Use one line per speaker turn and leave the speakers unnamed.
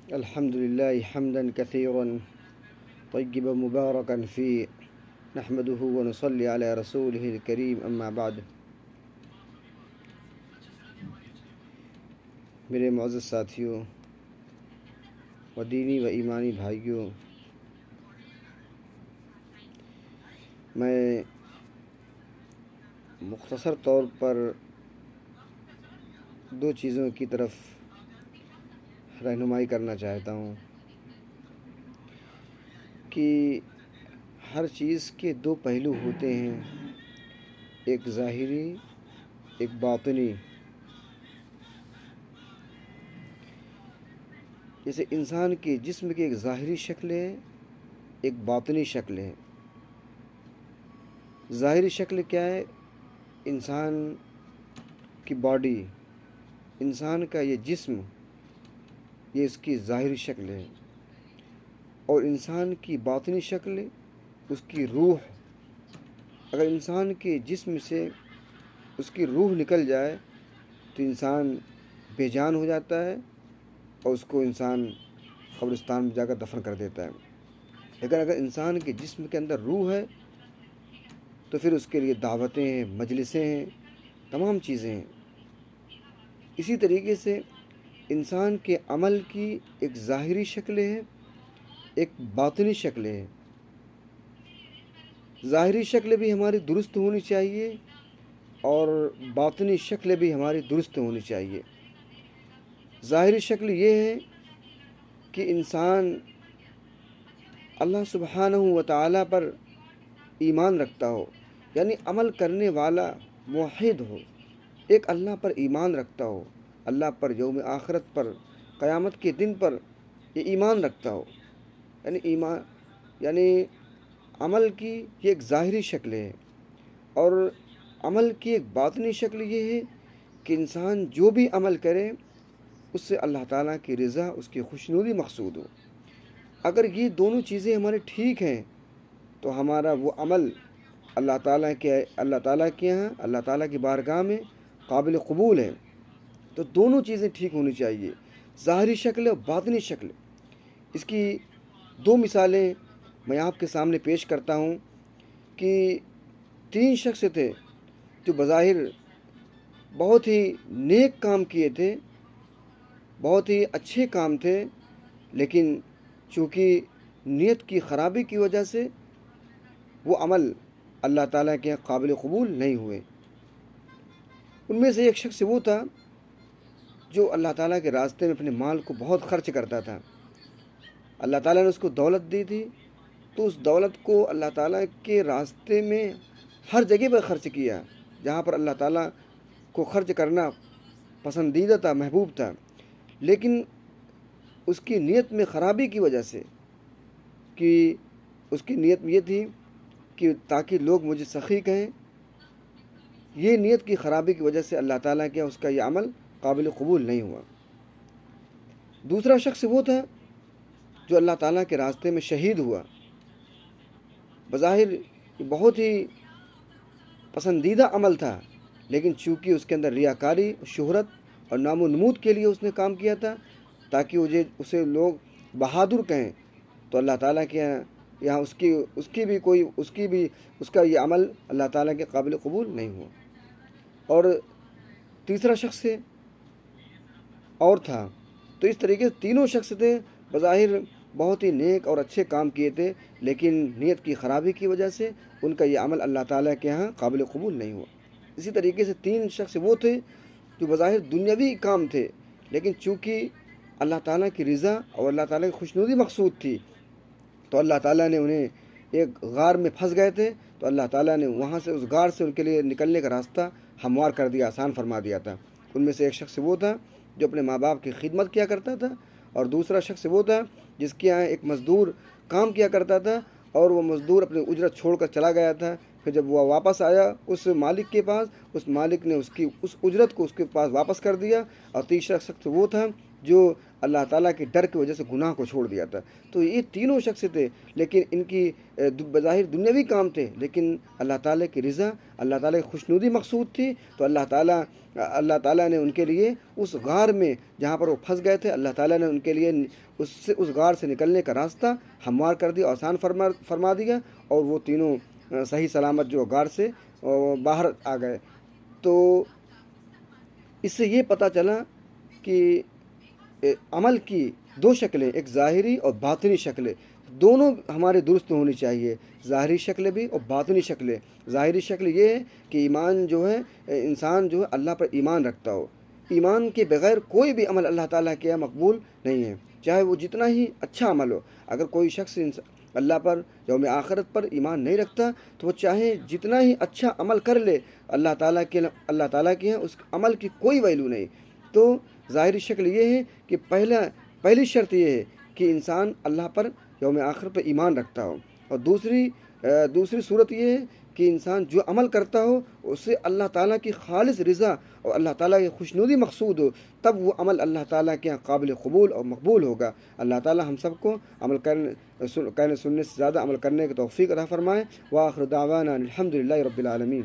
الحمد لله حمدا كثيرا طيبا مباركا فيه نحمده ونصلي على رسوله الكريم أما بعد. میرے معزز ساتھیوں و دینی و ایمانی بھائیوں، میں مختصر طور پر دو چیزوں کی طرف رہنمائی کرنا چاہتا ہوں کہ ہر چیز کے دو پہلو ہوتے ہیں، ایک ظاہری ایک باطنی. جیسے انسان کے جسم کی ایک ظاہری شکل ہے، ایک باطنی شکل ہے. ظاہری شکل کیا ہے؟ انسان کی باڈی، انسان کا یہ جسم، یہ اس کی ظاہری شکل ہے. اور انسان کی باطنی شکل اس کی روح. اگر انسان کے جسم سے اس کی روح نکل جائے تو انسان بے جان ہو جاتا ہے اور اس کو انسان قبرستان میں جا کر دفن کر دیتا ہے. لیکن اگر انسان کے جسم کے اندر روح ہے تو پھر اس کے لیے دعوتیں ہیں، مجلسیں ہیں، تمام چیزیں ہیں. اسی طریقے سے انسان کے عمل کی ایک ظاہری شکل ہے، ایک باطنی شکل ہے. ظاہری شکل بھی ہماری درست ہونی چاہیے اور باطنی شکل بھی ہماری درست ہونی چاہیے. ظاہری شکل یہ ہے کہ انسان اللہ سبحانہ و تعالیٰ پر ایمان رکھتا ہو، یعنی عمل کرنے والا موحد ہو، ایک اللہ پر ایمان رکھتا ہو، اللہ پر، یوم آخرت پر، قیامت کے دن پر یہ ایمان رکھتا ہو. یعنی عمل کی یہ ایک ظاہری شکل ہے. اور عمل کی ایک باطنی شکل یہ ہے کہ انسان جو بھی عمل کرے اس سے اللہ تعالیٰ کی رضا، اس کی خوشنودی مقصود ہو. اگر یہ دونوں چیزیں ہمارے ٹھیک ہیں تو ہمارا وہ عمل اللہ تعالیٰ کے یہاں، اللہ تعالیٰ کی بارگاہ میں قابل قبول ہے. تو دونوں چیزیں ٹھیک ہونی چاہیے، ظاہری شکل اور باطنی شکل. اس کی دو مثالیں میں آپ کے سامنے پیش کرتا ہوں کہ 3 شخص تھے جو بظاہر بہت ہی نیک کام کیے تھے، بہت ہی اچھے کام تھے، لیکن چونکہ نیت کی خرابی کی وجہ سے وہ عمل اللہ تعالیٰ کے قابل قبول نہیں ہوئے. ان میں سے ایک شخص وہ تھا جو اللہ تعالیٰ کے راستے میں اپنے مال کو بہت خرچ کرتا تھا. اللہ تعالیٰ نے اس کو دولت دی تھی تو اس دولت کو اللہ تعالیٰ کے راستے میں ہر جگہ پر خرچ کیا جہاں پر اللہ تعالیٰ کو خرچ کرنا پسندیدہ تھا، محبوب تھا. لیکن اس کی نیت میں خرابی کی وجہ سے، کہ اس کی نیت یہ تھی کہ تاکہ لوگ مجھے سخی کہیں، یہ نیت کی خرابی کی وجہ سے اللہ تعالیٰ کے اس کا یہ عمل قابل قبول نہیں ہوا. دوسرا شخص وہ تھا جو اللہ تعالیٰ کے راستے میں شہید ہوا. بظاہر یہ بہت ہی پسندیدہ عمل تھا، لیکن چونکہ اس کے اندر ریاکاری، شہرت اور نام و نمود کے لیے اس نے کام کیا تھا تاکہ اسے لوگ بہادر کہیں، تو اللہ تعالیٰ کے یہاں اس کا یہ عمل اللہ تعالیٰ کے قابل قبول نہیں ہوا. اور تیسرا شخص اور تھا. تو اس طریقے سے تینوں شخص تھے، بظاہر بہت ہی نیک اور اچھے کام کیے تھے، لیکن نیت کی خرابی کی وجہ سے ان کا یہ عمل اللہ تعالیٰ کے ہاں قابل قبول نہیں ہوا. اسی طریقے سے 3 شخص وہ تھے جو بظاہر دنیاوی کام تھے، لیکن چونکہ اللہ تعالیٰ کی رضا اور اللہ تعالیٰ کی خوشنودی مقصود تھی تو اللہ تعالیٰ نے انہیں، ایک غار میں پھنس گئے تھے تو اللہ تعالیٰ نے وہاں سے، اس غار سے ان کے لیے نکلنے کا راستہ ہموار کر دیا، آسان فرما دیا تھا. ان میں سے ایک شخص وہ تھا جو اپنے ماں باپ کی خدمت کیا کرتا تھا، اور دوسرا شخص وہ تھا جس کے یہاں ایک مزدور کام کیا کرتا تھا اور وہ مزدور اپنی اجرت چھوڑ کر چلا گیا تھا. پھر جب وہ واپس آیا اس مالک کے پاس، اس مالک نے اس اجرت کو اس کے پاس واپس کر دیا. اور تیسرا شخص وہ تھا جو اللہ تعالیٰ کے ڈر کی وجہ سے گناہ کو چھوڑ دیا تھا۔ تو یہ تینوں شخص تھے، لیکن ان کی بظاہر دنیاوی کام تھے، لیکن اللہ تعالیٰ کی رضا، اللہ تعالیٰ کی خوشنودی مقصود تھی۔ تو اللہ تعالیٰ نے ان کے لیے اس غار میں جہاں پر وہ پھنس گئے تھے، اللہ تعالیٰ نے ان کے لیے اس غار سے نکلنے کا راستہ ہموار کر دیا، آسان فرما دیا، اور وہ تینوں صحیح سلامت جو غار سے باہر آ گئے۔ تو اس سے یہ پتہ چلا کہ عمل کی دو شکلیں، ایک ظاہری اور باطنی شکلیں، دونوں ہمارے درست ہونی چاہیے، ظاہری شکلیں بھی اور باطنی شکلیں۔ ظاہری شکل یہ ہے کہ ایمان جو ہے، انسان جو ہے اللہ پر ایمان رکھتا ہو۔ ایمان کے بغیر کوئی بھی عمل اللہ تعالیٰ کے یہاں مقبول نہیں ہے، چاہے وہ جتنا ہی اچھا عمل ہو۔ اگر کوئی شخص اللہ پر، یوم آخرت پر ایمان نہیں رکھتا، تو وہ چاہے جتنا ہی اچھا عمل کر لے، اللہ تعالیٰ کے یہاں اس عمل کی کوئی ویلو نہیں۔ تو ظاہری شکل یہ ہے کہ پہلی شرط یہ ہے کہ انسان اللہ پر، یوم آخر پر ایمان رکھتا ہو، اور دوسری صورت یہ ہے کہ انسان جو عمل کرتا ہو اس سے اللہ تعالیٰ کی خالص رضا اور اللہ تعالیٰ کی خوشنودی مقصود ہو، تب وہ عمل اللہ تعالیٰ کے یہاں قابل قبول اور مقبول ہوگا۔ اللہ تعالیٰ ہم سب کو کہنے سننے سے زیادہ عمل کرنے کی توفیق عطا فرمائے۔ وآخر دعوانا الحمد للہ رب العالمین۔